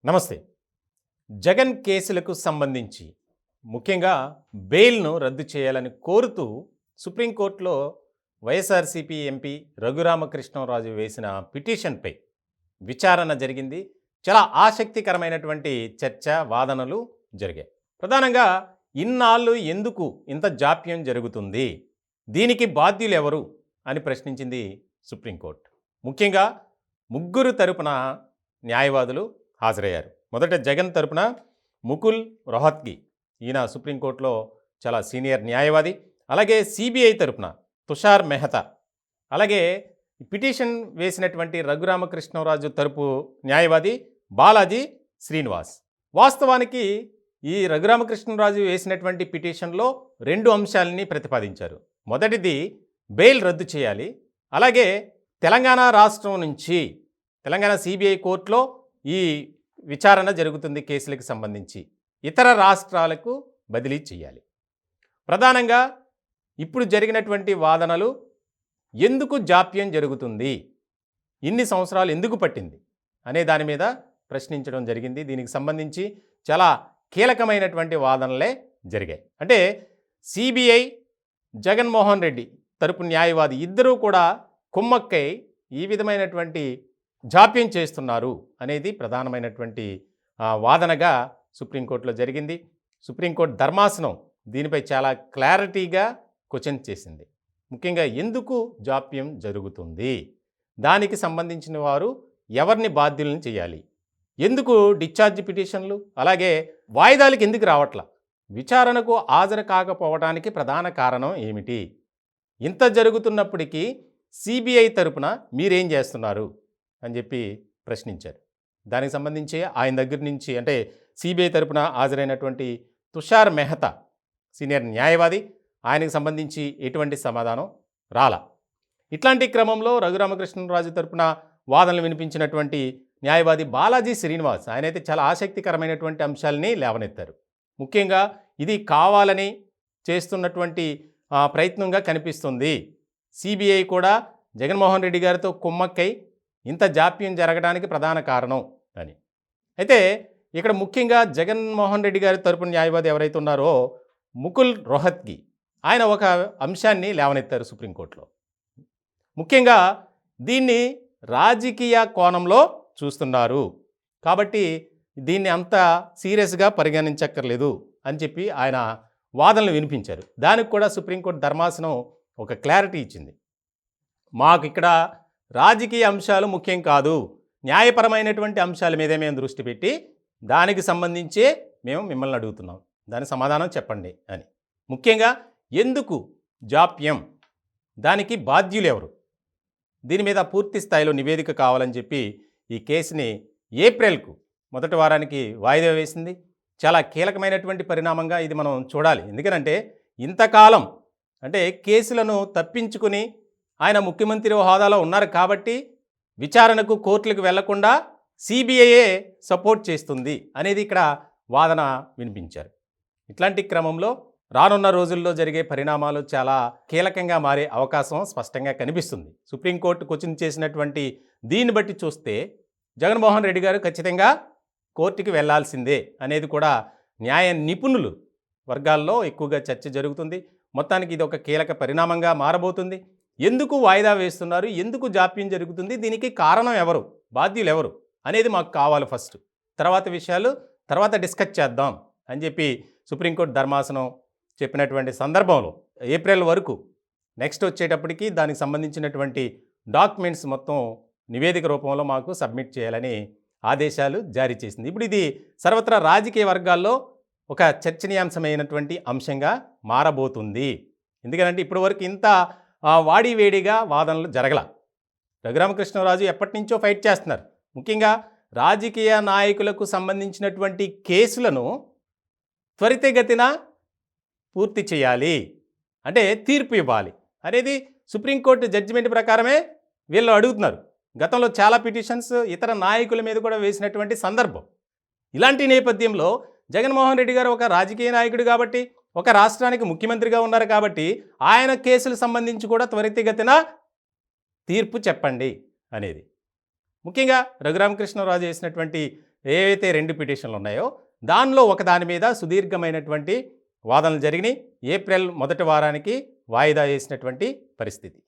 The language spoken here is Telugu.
నమస్తే. జగన్ కేసులకు సంబంధించి ముఖ్యంగా బెయిల్‌ను రద్దు చేయాలని కోరుతూ సుప్రీంకోర్టులో వైఎస్ఆర్‌సీపీ ఎంపీ రఘురామకృష్ణంరాజు వేసిన పిటిషన్‌పై విచారణ జరిగింది. చాలా ఆసక్తికరమైనటువంటి చర్చ, వాదనలు జరిగాయి. ప్రధానంగా ఇన్నాళ్ళు ఎందుకు ఇంత జాప్యం జరుగుతుంది? దీనికి బాధ్యులెవరు? అని ప్రశ్నించింది సుప్రీంకోర్టు. ముఖ్యంగా ముగ్గురు తరపున న్యాయవాదులు హాజరయ్యారు. మొదట జగన్ తరపున ముకుల్ రోహత్గి, ఈయన సుప్రీంకోర్టులో చాలా సీనియర్ న్యాయవాది. అలాగే సిబిఐ తరపున తుషార్ మెహతా, అలాగే పిటిషన్ వేసినటువంటి రఘురామకృష్ణరాజు తరపు న్యాయవాది బాలాజీ శ్రీనివాస్. వాస్తవానికి ఈ రఘురామకృష్ణరాజు వేసినటువంటి పిటిషన్లో 2 అంశాలని ప్రతిపాదించారు. మొదటిది బెయిల్ రద్దు చేయాలి. అలాగే తెలంగాణ రాష్ట్రం నుంచి తెలంగాణ సిబిఐ కోర్టులో ఈ విచారణ జరుగుతుంది కేసులకు సంబంధించి, ఇతర రాష్ట్రాలకు బదిలీ చేయాలి. ప్రధానంగా ఇప్పుడు జరిగినటువంటి వాదనలు ఎందుకు జాప్యం జరుగుతుంది, ఇన్ని సంవత్సరాలు ఎందుకు పట్టింది అనే దాని మీద ప్రశ్నించడం జరిగింది. దీనికి సంబంధించి చాలా కీలకమైనటువంటి వాదనలే జరిగాయి. అంటే సిబిఐ, జగన్మోహన్ రెడ్డి తరపు న్యాయవాది ఇద్దరూ కూడా కుమ్మక్కై ఈ విధమైనటువంటి జాప్యం చేస్తున్నారు అనేది ప్రధానమైనటువంటి వాదనగా సుప్రీంకోర్టులో జరిగింది. సుప్రీంకోర్టు ధర్మాసనం దీనిపై చాలా క్లారిటీగా క్వశ్చన్ చేసింది. ముఖ్యంగా ఎందుకు జాప్యం జరుగుతుంది, దానికి సంబంధించిన వారు ఎవరిని బాధ్యులను చేయాలి, ఎందుకు డిశ్చార్జ్ పిటిషన్లు, అలాగే వాయిదాలకు ఎందుకు రావట్లా, విచారణకు హాజరు కాకపోవడానికి ప్రధాన కారణం ఏమిటి, ఇంత జరుగుతున్నప్పటికీ సిబిఐ తరపున మీరేం చేస్తున్నారు అని చెప్పి ప్రశ్నించారు. దానికి సంబంధించి ఆయన దగ్గర నుంచి, అంటే సిబిఐ తరపున హాజరైనటువంటి తుషార్ మెహతా సీనియర్ న్యాయవాది, ఆయనకు సంబంధించి ఎటువంటి సమాధానం రాలా. ఇట్లాంటి క్రమంలో రఘురామకృష్ణరాజు తరపున వాదనలు వినిపించినటువంటి న్యాయవాది బాలాజీ శ్రీనివాస్, ఆయనైతే చాలా ఆసక్తికరమైనటువంటి అంశాలని లేవనెత్తారు. ముఖ్యంగా ఇది కావాలని చేస్తున్నటువంటి ప్రయత్నంగా కనిపిస్తుంది. సిబిఐ కూడా జగన్మోహన్ రెడ్డి గారితో కుమ్మక్కై ఇంత జాప్యం జరగడానికి ప్రధాన కారణం అని. అయితే ఇక్కడ ముఖ్యంగా జగన్మోహన్ రెడ్డి గారి తరపున న్యాయవాది ఎవరైతే ఉన్నారో ముకుల్ రోహత్గి, ఆయన ఒక అంశాన్ని లేవనెత్తారు సుప్రీంకోర్టులో. ముఖ్యంగా దీన్ని రాజకీయ కోణంలో చూస్తున్నారు కాబట్టి దీన్ని అంత సీరియస్గా పరిగణించక్కర్లేదు అని చెప్పి ఆయన వాదనలు వినిపించారు. దానికి కూడా సుప్రీంకోర్టు ధర్మాసనం ఒక క్లారిటీ ఇచ్చింది. మాకు ఇక్కడ రాజకీయ అంశాలు ముఖ్యం కాదు, న్యాయపరమైనటువంటి అంశాల మీదే మేము దృష్టి పెట్టి దానికి సంబంధించే మేము మిమ్మల్ని అడుగుతున్నాం, దాని సమాధానం చెప్పండి అని. ముఖ్యంగా ఎందుకు జాప్యం, దానికి బాధ్యులు ఎవరు, దీని మీద పూర్తి స్థాయిలో నివేదిక కావాలని చెప్పి ఈ కేసుని ఏప్రిల్కు మొదటి వారానికి వాయిదా వేసింది. చాలా కీలకమైనటువంటి పరిణామంగా ఇది మనం చూడాలి. ఎందుకనంటే ఇంతకాలం అంటే కేసులను తప్పించుకుని ఆయన ముఖ్యమంత్రి హోదాలో ఉన్నారు కాబట్టి విచారణకు కోర్టులకు వెళ్లకుండా సిబిఐయే సపోర్ట్ చేస్తుంది అనేది ఇక్కడ వాదన వినిపించారు. ఇట్లాంటి క్రమంలో రానున్న రోజుల్లో జరిగే పరిణామాలు చాలా కీలకంగా మారే అవకాశం స్పష్టంగా కనిపిస్తుంది. సుప్రీంకోర్టు క్వశ్చన్ చేసినటువంటి దీన్ని బట్టి చూస్తే జగన్మోహన్ రెడ్డి గారు ఖచ్చితంగా కోర్టుకి వెళ్లాల్సిందే అనేది కూడా న్యాయ నిపుణులు వర్గాల్లో ఎక్కువగా చర్చ జరుగుతుంది. మొత్తానికి ఇది ఒక కీలక పరిణామంగా మారబోతుంది. ఎందుకు వాయిదా వేస్తున్నారు, ఎందుకు జాప్యం జరుగుతుంది, దీనికి కారణం ఎవరు, బాధ్యులు ఎవరు అనేది మాకు కావాలి ఫస్ట్, తర్వాత విషయాలు తర్వాత డిస్కస్ చేద్దాం అని చెప్పి సుప్రీంకోర్టు ధర్మాసనం చెప్పినటువంటి సందర్భంలో ఏప్రిల్ వరకు నెక్స్ట్ వచ్చేటప్పటికి దానికి సంబంధించినటువంటి డాక్యుమెంట్స్ మొత్తం నివేదిక రూపంలో మాకు సబ్మిట్ చేయాలని ఆదేశాలు జారీ చేసింది. ఇప్పుడు ఇది సర్వత్రా రాజకీయ వర్గాల్లో ఒక చర్చనీయాంశమైనటువంటి అంశంగా మారబోతుంది. ఎందుకంటే ఇప్పటి వరకు ఇంత వాడివేడిగా వాదనలు జరగల. రఘురామకృష్ణరాజు ఎప్పటి నుంచో ఫైట్ చేస్తున్నారు. ముఖ్యంగా రాజకీయ నాయకులకు సంబంధించినటువంటి కేసులను త్వరితగతిన పూర్తి చేయాలి, అంటే తీర్పు ఇవ్వాలి అనేది సుప్రీంకోర్టు జడ్జిమెంట్ ప్రకారమే వీళ్ళు అడుగుతున్నారు. గతంలో చాలా పిటిషన్స్ ఇతర నాయకుల మీద కూడా వేసినటువంటి సందర్భం. ఇలాంటి నేపథ్యంలో జగన్మోహన్ రెడ్డి గారు ఒక రాజకీయ నాయకుడు కాబట్టి, ఒక రాష్ట్రానికి ముఖ్యమంత్రిగా ఉన్నారు కాబట్టి ఆయన కేసులకు సంబంధించి కూడా త్వరితగతిన తీర్పు చెప్పండి అనేది. ముఖ్యంగా రఘురామకృష్ణరాజు చేసినటువంటి ఏవైతే 2 పిటిషన్లు ఉన్నాయో దానిలో ఒక దాని మీద సుదీర్ఘమైనటువంటి వాదనలు జరిగినాయి. ఏప్రిల్ మొదటి వారానికి వాయిదా వేసినటువంటి పరిస్థితి.